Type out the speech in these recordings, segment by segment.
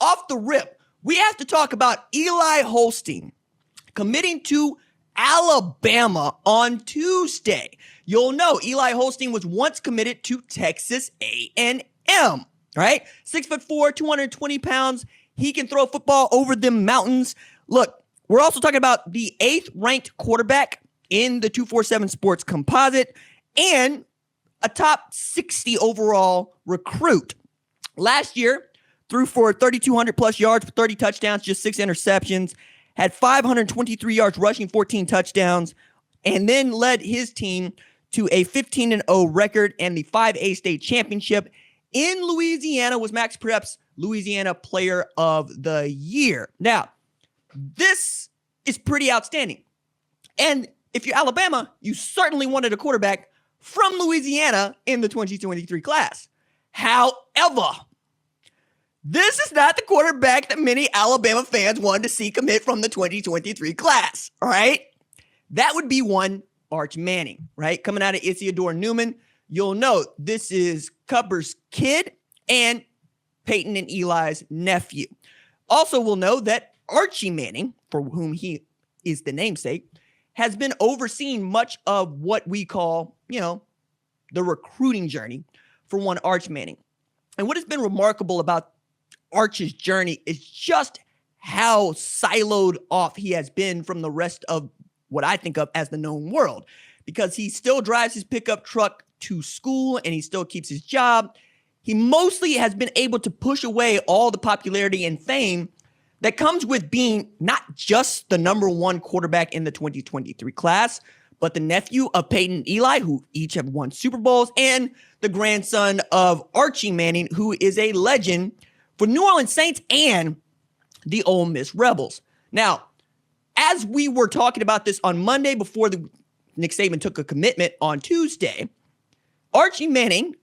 off the rip, we have to talk about Eli Holstein committing to Alabama on Tuesday. You'll know Eli Holstein was once committed to Texas A&M, right? 6'4", 220 pounds. He can throw a football over them mountains. Look, we're also talking about the 8th ranked quarterback in the 247 Sports composite and a top 60 overall recruit. Last year, threw for 3,200 plus yards, 30 touchdowns, just 6 interceptions, had 523 yards rushing, 14 touchdowns, and then led his team to a 15-0 record and the 5A state championship. In Louisiana was Max Prep's Louisiana Player of the Year. Now, this is pretty outstanding. And if you're Alabama, you certainly wanted a quarterback from Louisiana in the 2023 class. However, this is not the quarterback that many Alabama fans wanted to see commit from the 2023 class, all right? That would be one Arch Manning, right? Coming out of Isidore Newman. You'll note this is Cupper's kid and Peyton and Eli's nephew. Also, we'll know that Archie Manning, for whom he is the namesake, has been overseeing much of what we call, the recruiting journey for one Arch Manning. And what has been remarkable about Arch's journey is just how siloed off he has been from the rest of what I think of as the known world, because he still drives his pickup truck to school and he still keeps his job. He mostly has been able to push away all the popularity and fame that comes with being not just the number one quarterback in the 2023 class, but the nephew of Peyton and Eli, who each have won Super Bowls, and the grandson of Archie Manning, who is a legend for New Orleans Saints and the Ole Miss Rebels. Now, as we were talking about this on Monday before Nick Saban took a commitment on Tuesday, Arch Manning,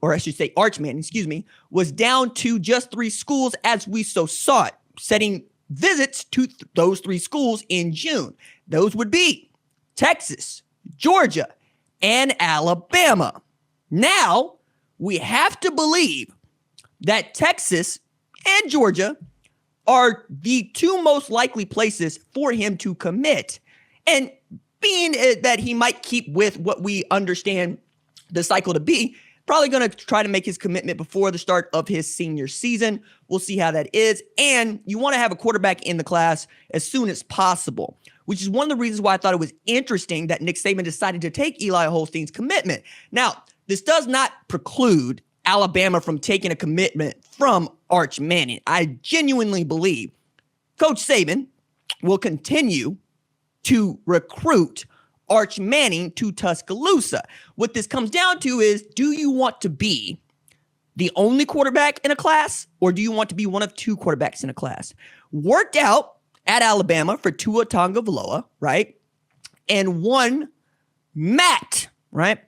was down to just 3 schools as we so saw it, setting visits to those 3 schools in June. Those would be Texas, Georgia, and Alabama. Now, we have to believe that Texas and Georgia are the 2 most likely places for him to commit. And being that he might keep with what we understand the cycle to be, probably going to try to make his commitment before the start of his senior season. We'll see how that is. And you want to have a quarterback in the class as soon as possible, which is one of the reasons why I thought it was interesting that Nick Saban decided to take Eli Holstein's commitment. Now, this does not preclude Alabama from taking a commitment from Arch Manning. I genuinely believe Coach Saban will continue to recruit Arch Manning to Tuscaloosa. What this comes down to is, do you want to be the only quarterback in a class, or do you want to be one of 2 quarterbacks in a class? Worked out at Alabama for Tua Tagovailoa, right? And one Matt, right?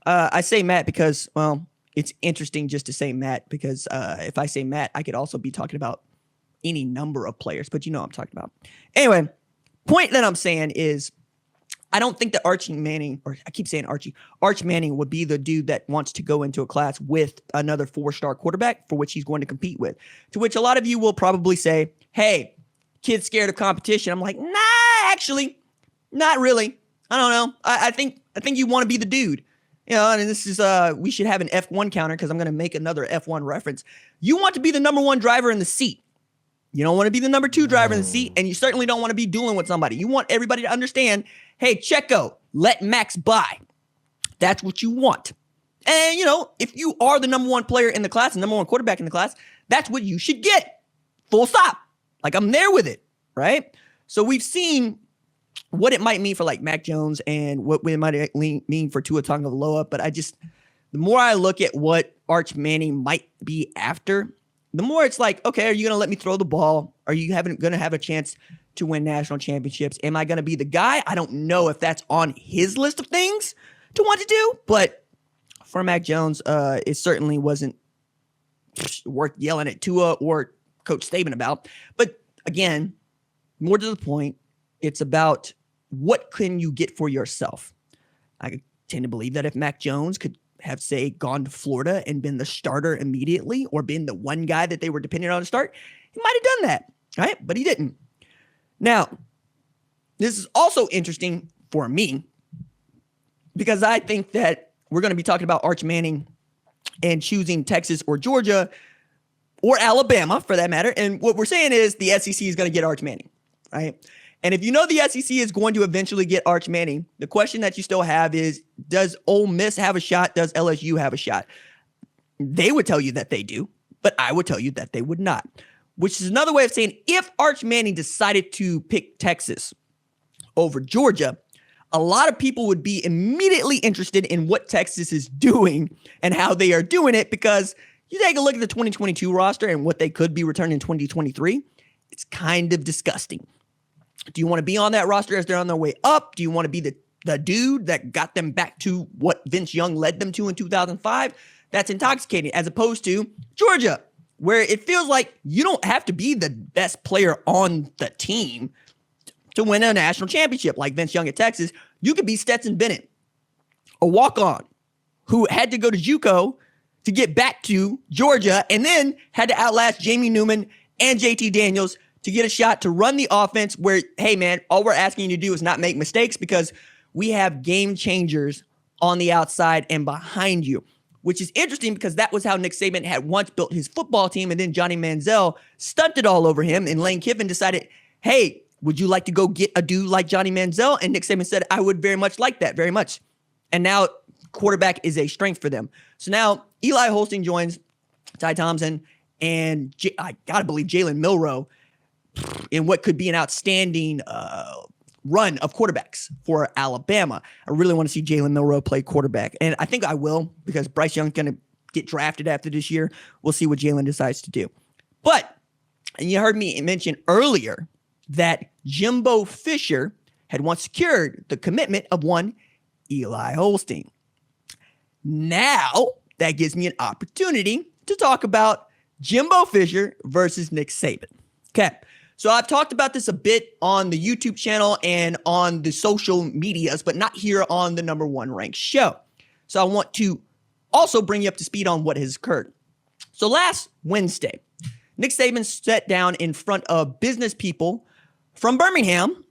I say Matt because, well, it's interesting just to say Matt because if I say Matt, I could also be talking about any number of players, but you know what I'm talking about. Anyway, point that I'm saying is, I don't think that Arch Manning would be the dude that wants to go into a class with another 4-star quarterback for which he's going to compete with. To which a lot of you will probably say, hey, kid's scared of competition. I'm like, nah, actually, not really. I don't know. I think you want to be the dude. And this is, we should have an F1 counter because I'm going to make another F1 reference. You want to be the number 1 driver in the seat. You don't want to be the number 2 driver in the seat, and you certainly don't want to be dueling with somebody. You want everybody to understand, hey, Checo, let Max by. That's what you want. And, if you are the number 1 player in the class, the number 1 quarterback in the class, that's what you should get. Full stop. Like, I'm there with it, right? So we've seen what it might mean for, like, Mac Jones and what it might mean for Tua Tagovailoa, but the more I look at what Arch Manning might be after, the more it's like, okay, are you going to let me throw the ball? Are you going to have a chance to win national championships? Am I going to be the guy? I don't know if that's on his list of things to want to do, but for Mac Jones, it certainly wasn't worth yelling at Tua or Coach Saban about. But again, more to the point, it's about what can you get for yourself. I tend to believe that if Mac Jones could have, say, gone to Florida and been the starter immediately or been the one guy that they were dependent on to start, He might have done that, right? But he didn't. Now, this is also interesting for me because I think that we're going to be talking about Arch Manning and choosing Texas or Georgia or Alabama for that matter. And what we're saying is the SEC is going to get Arch Manning, right? And if you know the SEC is going to eventually get Arch Manning, the question that you still have is, does Ole Miss have a shot? Does LSU have a shot? They would tell you that they do, but I would tell you that they would not, which is another way of saying if Arch Manning decided to pick Texas over Georgia, a lot of people would be immediately interested in what Texas is doing and how they are doing it, because you take a look at the 2022 roster and what they could be returning in 2023. It's kind of disgusting. Do you want to be on that roster as they're on their way up? Do you want to be the dude that got them back to what Vince Young led them to in 2005? That's intoxicating, as opposed to Georgia, where it feels like you don't have to be the best player on the team to win a national championship like Vince Young at Texas. You could be Stetson Bennett, a walk-on who had to go to JUCO to get back to Georgia and then had to outlast Jamie Newman and JT Daniels to get a shot to run the offense where, hey, man, all we're asking you to do is not make mistakes because we have game changers on the outside and behind you, which is interesting because that was how Nick Saban had once built his football team, and then Johnny Manziel stunted all over him, and Lane Kiffin decided, hey, would you like to go get a dude like Johnny Manziel? And Nick Saban said, I would very much like that, very much. And now quarterback is a strength for them. So now Eli Holstein joins Ty Thompson and I got to believe Jalen Milroe in what could be an outstanding run of quarterbacks for Alabama. I really want to see Jalen Milroe play quarterback. And I think I will, because Bryce Young's going to get drafted after this year. We'll see what Jalen decides to do. But, and you heard me mention earlier that Jimbo Fisher had once secured the commitment of one Eli Holstein. Now, that gives me an opportunity to talk about Jimbo Fisher versus Nick Saban. Okay. So I've talked about this a bit on the YouTube channel and on the social medias, but not here on the number one ranked show. So I want to also bring you up to speed on what has occurred. So last Wednesday, Nick Saban sat down in front of business people from Birmingham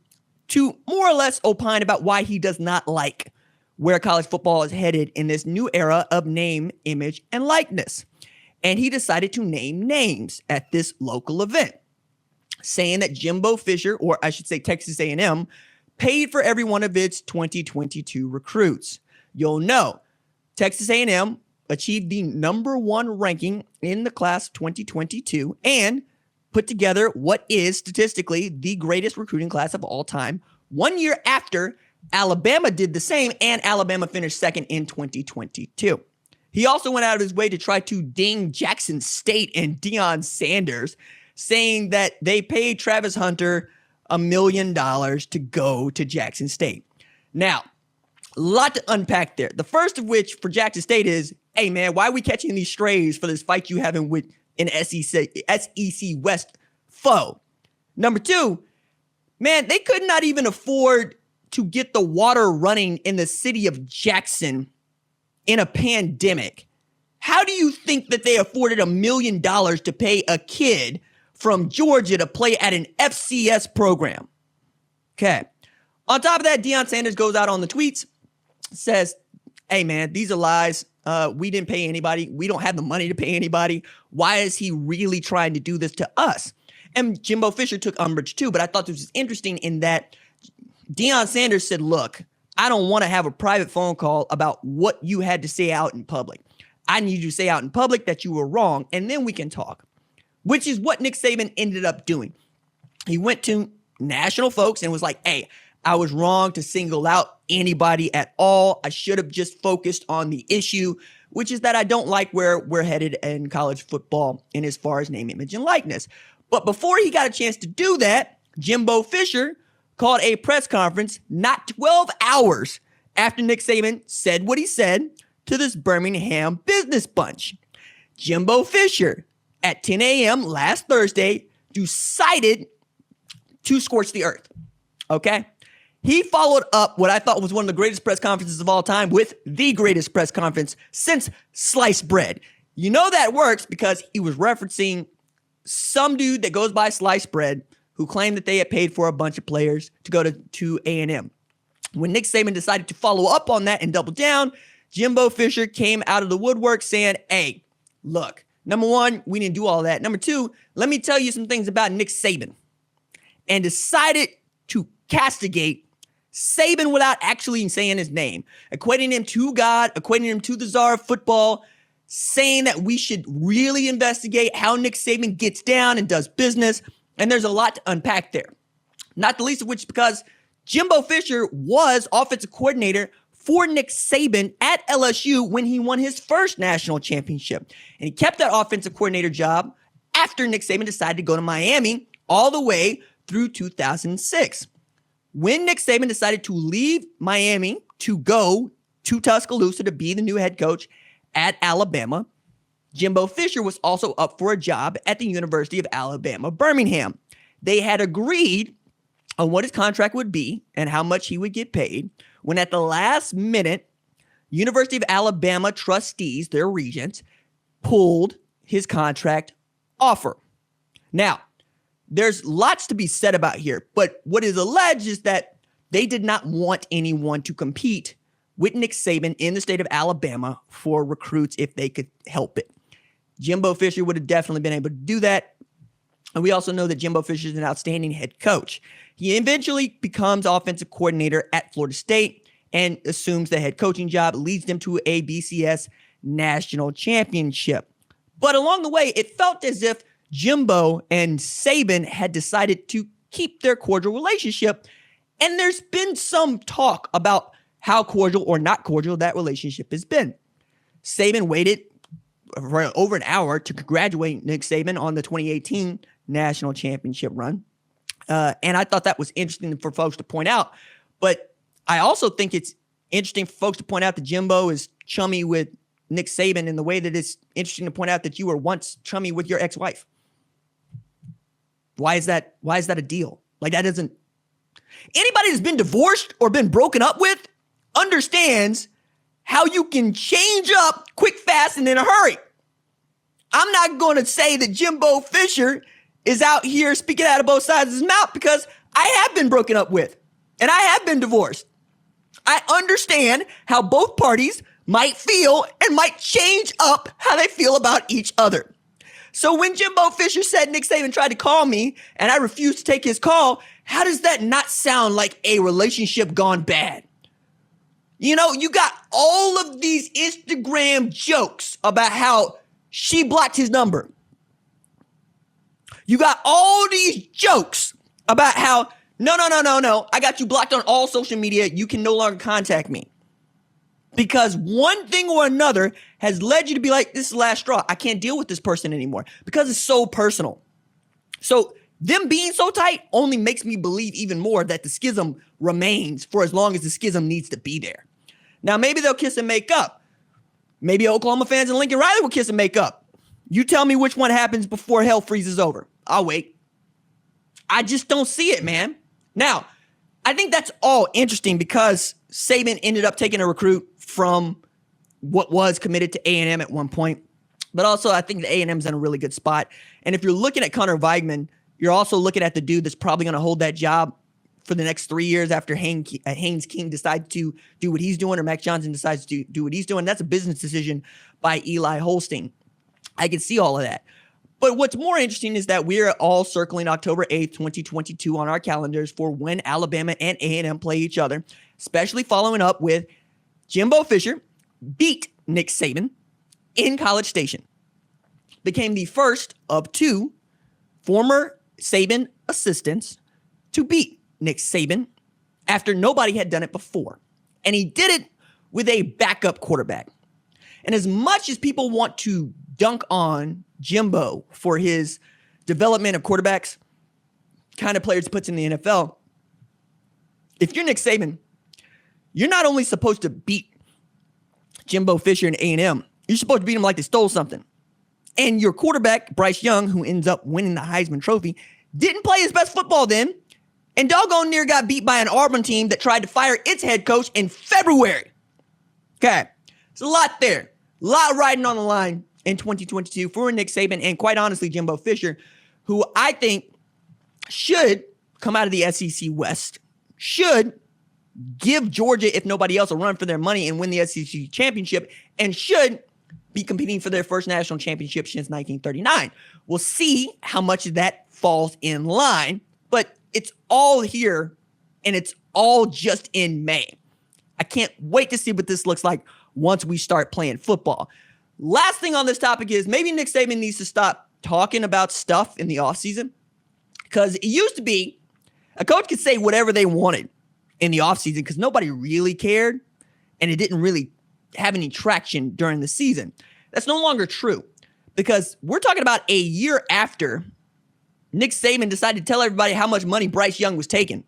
to more or less opine about why he does not like where college football is headed in this new era of name, image, and likeness. And he decided to name names at this local event, saying that Jimbo Fisher, or I should say Texas A&M, paid for every one of its 2022 recruits. You'll know Texas A&M achieved the number one ranking in the class of 2022 and put together what is statistically the greatest recruiting class of all time 1 year after Alabama did the same, and Alabama finished second in 2022. He also went out of his way to try to ding Jackson State and Deion Sanders, saying that they paid Travis Hunter $1 million to go to Jackson State. Now, a lot to unpack there. The first of which for Jackson State is, hey man, why are we catching these strays for this fight you having with an SEC West foe? Number two, man, they could not even afford to get the water running in the city of Jackson in a pandemic. How do you think that they afforded $1 million to pay a kid from Georgia to play at an FCS program? Okay. On top of that, Deion Sanders goes out on the tweets, says, hey man, these are lies. We didn't pay anybody. We don't have the money to pay anybody. Why is he really trying to do this to us? And Jimbo Fisher took umbrage too, but I thought this was interesting in that Deion Sanders said, look, I don't want to have a private phone call about what you had to say out in public. I need you to say out in public that you were wrong, and then we can talk, which is what Nick Saban ended up doing. He went to national folks and was like, hey, I was wrong to single out anybody at all. I should have just focused on the issue, which is that I don't like where we're headed in college football in as far as name, image, and likeness. But before he got a chance to do that, Jimbo Fisher called a press conference not 12 hours after Nick Saban said what he said to this Birmingham business bunch. Jimbo Fisher, at 10 a.m. last Thursday, decided to scorch the earth, okay? He followed up what I thought was one of the greatest press conferences of all time with the greatest press conference since sliced bread. You know that works because he was referencing some dude that goes by sliced bread who claimed that they had paid for a bunch of players to go to A&M. When Nick Saban decided to follow up on that and double down, Jimbo Fisher came out of the woodwork saying, hey, look, number one, we didn't do all that. Number two, let me tell you some things about Nick Saban. And decided to castigate Saban without actually saying his name, equating him to God, equating him to the czar of football, saying that we should really investigate how Nick Saban gets down and does business. And there's a lot to unpack there. Not the least of which because Jimbo Fisher was offensive coordinator for Nick Saban at LSU when he won his first national championship. And he kept that offensive coordinator job after Nick Saban decided to go to Miami all the way through 2006. When Nick Saban decided to leave Miami to go to Tuscaloosa to be the new head coach at Alabama, Jimbo Fisher was also up for a job at the University of Alabama, Birmingham. They had agreed on what his contract would be and how much he would get paid when at the last minute, University of Alabama trustees, their regents, pulled his contract offer. Now, there's lots to be said about here, but what is alleged is that they did not want anyone to compete with Nick Saban in the state of Alabama for recruits if they could help it. Jimbo Fisher would have definitely been able to do that. And we also know that Jimbo Fisher is an outstanding head coach. He eventually becomes offensive coordinator at Florida State and assumes the head coaching job, leads them to a BCS national championship. But along the way, it felt as if Jimbo and Saban had decided to keep their cordial relationship. And there's been some talk about how cordial or not cordial that relationship has been. Saban waited for over an hour to congratulate Nick Saban on the 2018 national championship run. And I thought that was interesting for folks to point out. But I also think it's interesting for folks to point out that Jimbo is chummy with Nick Saban in the way that it's interesting to point out that you were once chummy with your ex-wife. Why is that a deal? Like that doesn't... Anybody that's been divorced or been broken up with understands how you can change up quick, fast, and in a hurry. I'm not going to say that Jimbo Fisher is out here speaking out of both sides of his mouth because I have been broken up with and I have been divorced. I understand how both parties might feel and might change up how they feel about each other. So when Jimbo Fisher said Nick Saban tried to call me and I refused to take his call, how does that not sound like a relationship gone bad? You know, you got all of these Instagram jokes about how she blocked his number. You got all these jokes about how, no, I got you blocked on all social media. You can no longer contact me. Because one thing or another has led you to be like, this is the last straw. I can't deal with this person anymore because it's so personal. So them being so tight only makes me believe even more that the schism remains for as long as the schism needs to be there. Now, maybe they'll kiss and make up. Maybe Oklahoma fans and Lincoln Riley will kiss and make up. You tell me which one happens before hell freezes over. I'll wait. I just don't see it, man. Now, I think that's all interesting because Saban ended up taking a recruit from what was committed to A&M at one point. But also, I think the A&M's in a really good spot. And if you're looking at Connor Weigman, you're also looking at the dude that's probably going to hold that job for the next 3 years after Haynes King decides to do what he's doing or Mac Johnson decides to do what he's doing. That's a business decision by Eli Holstein. I can see all of that. But what's more interesting is that we're all circling October 8th, 2022 on our calendars for when Alabama and A&M play each other, especially following up with Jimbo Fisher beat Nick Saban in College Station. Became the first of two former Saban assistants to beat Nick Saban after nobody had done it before. And he did it with a backup quarterback. And as much as people want to dunk on Jimbo for his development of quarterbacks, kind of players he puts in the NFL, if you're Nick Saban, you're not only supposed to beat Jimbo Fisher and A&M, you're supposed to beat them like they stole something. And your quarterback, Bryce Young, who ends up winning the Heisman Trophy, didn't play his best football then, and doggone near got beat by an Auburn team that tried to fire its head coach in February. Okay, there's a lot there. A lot riding on the line in 2022 for Nick Saban and, quite honestly, Jimbo Fisher, who I think should come out of the SEC West, should give Georgia, if nobody else, a run for their money and win the SEC championship, and should be competing for their first national championship since 1939. We'll see how much of that falls in line, but it's all here, and it's all just in May. I can't wait to see what this looks like once we start playing football. Last thing on this topic is maybe Nick Saban needs to stop talking about stuff in the offseason, because it used to be a coach could say whatever they wanted in the offseason because nobody really cared, and it didn't really have any traction during the season. That's no longer true, because we're talking about a year after Nick Saban decided to tell everybody how much money Bryce Young was taking,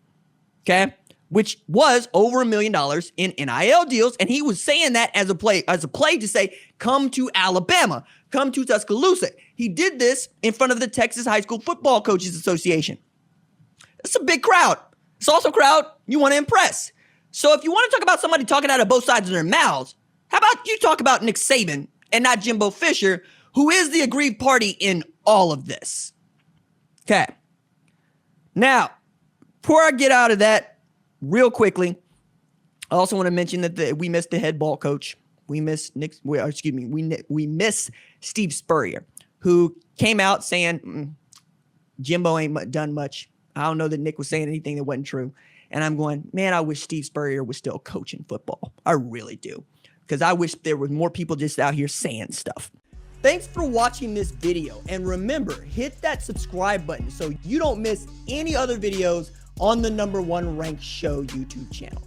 okay, which was over $1 million in NIL deals, and he was saying that as a play to say, come to Alabama, come to Tuscaloosa. He did this in front of the Texas High School Football Coaches Association. It's a big crowd. It's also a crowd you want to impress. So if you want to talk about somebody talking out of both sides of their mouths, how about you talk about Nick Saban and not Jimbo Fisher, who is the aggrieved party in all of this? Okay. Now, before I get out of that real quickly, I also want to mention that we missed the head ball coach. We missed we missed Steve Spurrier, who came out saying Jimbo ain't done much. I don't know that Nick was saying anything that wasn't true. And I'm going, man, I wish Steve Spurrier was still coaching football. I really do. Because I wish there was more people just out here saying stuff. Thanks for watching this video. And remember, hit that subscribe button so you don't miss any other videos on the #1 ranked show YouTube channel.